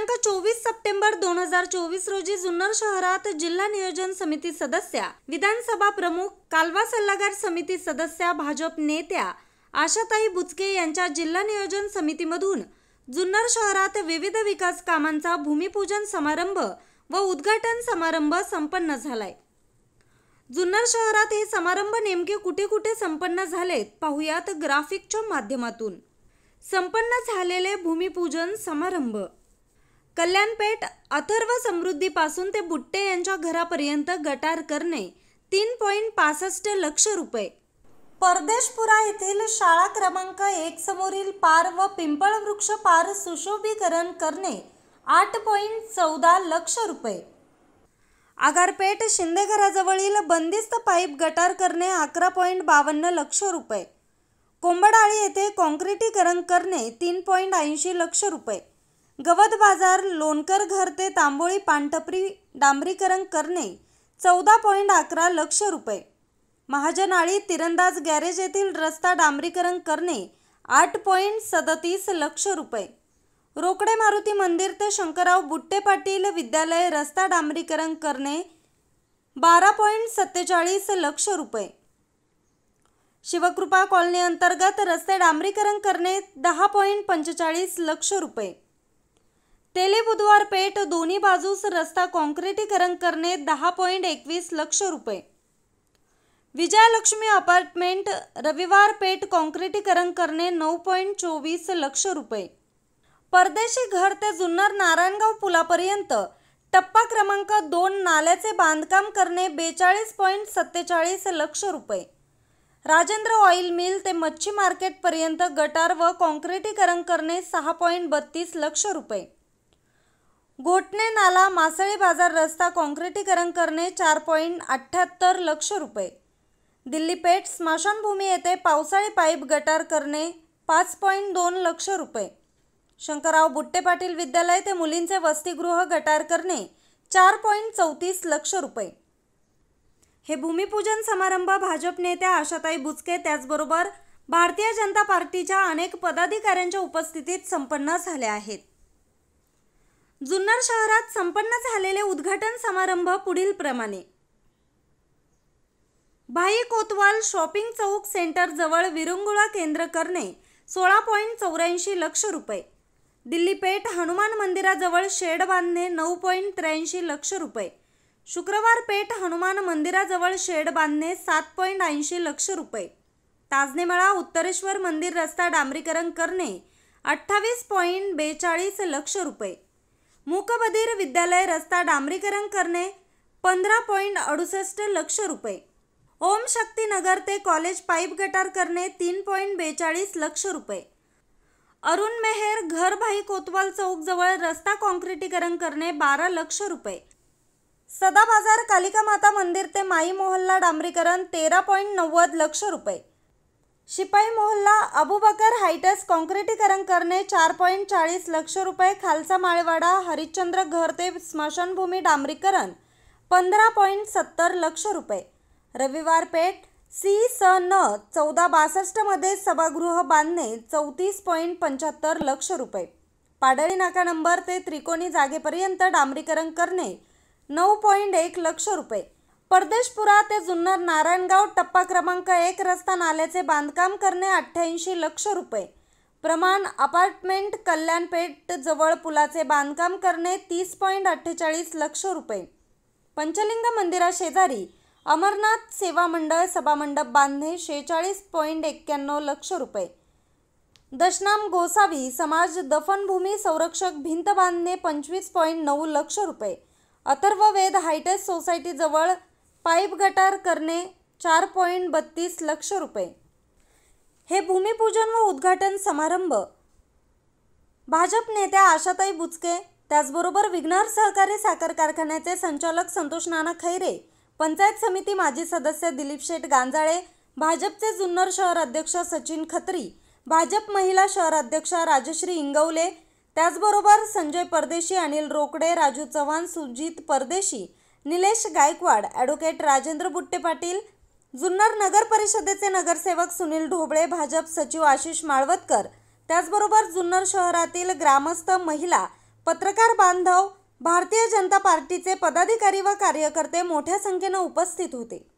दिनांक 24 सप्टेंबर 2024 रोजी जुन्नर शहरात जिल्हा नियोजन समिती सदस्या, विधानसभा प्रमुख, कालवा सल्लागार समिती सदस्या, भाजप नेत्या आशाताई बुचके यांच्या जिल्हा नियोजन समितीमधून जुन्नर शहरात विविध विकास कामांचा भूमिपूजन समारंभ व उद्घाटन समारंभ संपन्न झालाय। जुन्नर शहरात हे समारंभ नेमके कुठे कुठे संपन्न झालेत पाहुयात ग्राफिकच्या माध्यमातून। संपन्न झालेले भूमिपूजन समारंभ कल्याणपेठ अथर्व समृद्धीपासून ते बुट्टे यांच्या घरापर्यंत गटार करणे 3.65 लाख रुपये। परदेशपुरा येथील शाळा क्रमांक 1 समोरील पार व पिंपळवृक्ष पार सुशोभीकरण करणे 8.14 लाख रुपये। आगारपेठ शिंदे घराजवळील बंदिस्त पाईप गटार करणे 11.52 लाख रुपये। कोंबडाळी येथे काँक्रिटीकरण करणे 3.80 लाख रुपये। गवत बाजार लोणकर घर ते तांबोळी पानटपरी डांबरीकरण करणे 14.11 लाख रुपये। महाजनाळी तिरंदाज गॅरेज येथील रस्ता डांबरीकरण करणे 8.37 लाख रुपये। रोकडे मारुती मंदिर ते शंकरराव बुट्टे पाटील विद्यालय रस्ता डांबरीकरण करणे 12.47 लाख रुपये। शिवकृपा कॉलनी अंतर्गत रस्ते डांबरीकरण करणे 10.45 लाख रुपये। तेली बुधवार पेठ दोन्ही बाजूस रस्ता काँक्रिटीकरण करणे 10.21 लाख रुपये। विजयलक्ष्मी अपार्टमेंट रविवार पेठ काँक्रिटीकरण करणे 9.24 लाख रुपये। परदेशी घर ते जुन्नर नारायणगाव पुलापर्यंत टप्पा क्रमांक 2 नाल्याचे बांधकाम करणे 42.47 लाख रुपये। राजेंद्र ऑइल मिल ते मच्छी मार्केट पर्यंत गटार व काँक्रिटीकरण करणे 6.32 लाख रुपये। घोटणे नाला मासळी बाजार रस्ता काँक्रिटीकरण करणे 4.78 लाख रुपये। दिल्ली पेठ स्मशानभूमी येथे पावसाळी पाईप गटार करणे 5.2 लाख रुपये। शंकरराव बुट्टे पाटील विद्यालय ते मुलींचे वसतिगृह गटार करणे 4.34 लाख रुपये। हे भूमिपूजन समारंभ भाजप नेत्या आशाताई बुचके त्याचबरोबर भारतीय जनता पार्टीच्या अनेक पदाधिकाऱ्यांच्या उपस्थितीत संपन्न झाले आहेत। जुन्नर शहरात संपन्न झालेले उद्घाटन समारंभ पुढील प्रमाणे। भाई कोतवाल शॉपिंग चौक सेंटर जवळ विरंगुळा केंद्र करणे 16.84 लाख रुपये। दिल्ली पेठ हनुमान मंदिराजवळ शेड बांधणे 9.83 लाख रुपये। शुक्रवार पेठ हनुमान मंदिराजवळ शेड बांधणे 7.80 लाख रुपये। ताजनेमळा उत्तरेश्वर मंदिर रस्ता डांबरीकरण करणे 28.42 लाख रुपये। मूकबधीर विद्यालय रस्ता डांबरीकरण करणे 15.68 लाख रुपये। ओम शक्ती नगर ते कॉलेज पाईप गटार करणे 3.42 लाख रुपये। अरुण मेहर घर भाई कोतवाल चौक जवळ रस्ता काँक्रिटीकरण करणे 12 लाख रुपये। सदा बाजार कालिका माता मंदिर ते माई मोहल्ला डांबरीकरण 13.90 लाख रुपये। शिपाई मोहल्ला अबूबकर हाइट्स काँक्रिटीकरण करणे 4.40 लाख रुपये। खालसा माळेवाडा हरिश्चंद्र घर ते स्मशानभूमी डांबरीकरण 15.70 लाख रुपये। रविवार पेठ CSN 1462 मध्ये सभागृह बांधणे 34.75 लाख रुपये। पाडळी नाका नंबर ते त्रिकोणी जागेपर्यंत डांबरीकरण करणे 9.1 लाख रुपये। परदेशपुरा ते जुन्नर नारायणगाव टप्पा क्रमांक 1 रस्ता नाल्याचे बांधकाम करणे 88 लाख रुपये। प्रमाण अपार्टमेंट कल्याणपेठ जवळ पुलाचे बांधकाम करणे 30.48 लाख रुपये। पंचलिंग मंदिरा शेजारी अमरनाथ सेवा मंडळ सभामंडप बांधणे 46.91 लाख रुपये। दशनाम गोसावी समाज दफनभूमी संरक्षक भिंत बांधणे 25.9 लाख रुपये। अथर्ववेद हायटेक सोसायटी जवळ पाईप गटार करणे 4.32 लाख रुपये। हे भूमिपूजन व उद्घाटन समारंभ भाजप नेत्या आशाताई बुचके त्याचबरोबर विघ्नहर सहकारी साखर कारखान्याचे संचालक संतोष नाना खैरे, पंचायत समिती माजी सदस्य दिलीप शेठ गांजाळे, भाजपचे जुन्नर शहर अध्यक्ष सचिन खत्री, भाजप महिला शहर अध्यक्षा राजश्री इंगवले, त्याचबरोबर संजय परदेशी, अनिल रोकडे, राजू चव्हाण, सुजित परदेशी, निलेश गायकवाड, ॲडव्होकेट राजेंद्र बुट्टे पाटील, जुन्नर नगर परिषदेचे नगरसेवक सुनील ढोबळे, भाजप सचिव आशिष माळवतकर, त्याचबरोबर जुन्नर शहरातील ग्रामस्थ, महिला, पत्रकार बांधव, भारतीय जनता पार्टीचे पदाधिकारी व कार्यकर्ते मोठ्या संख्येने उपस्थित होते.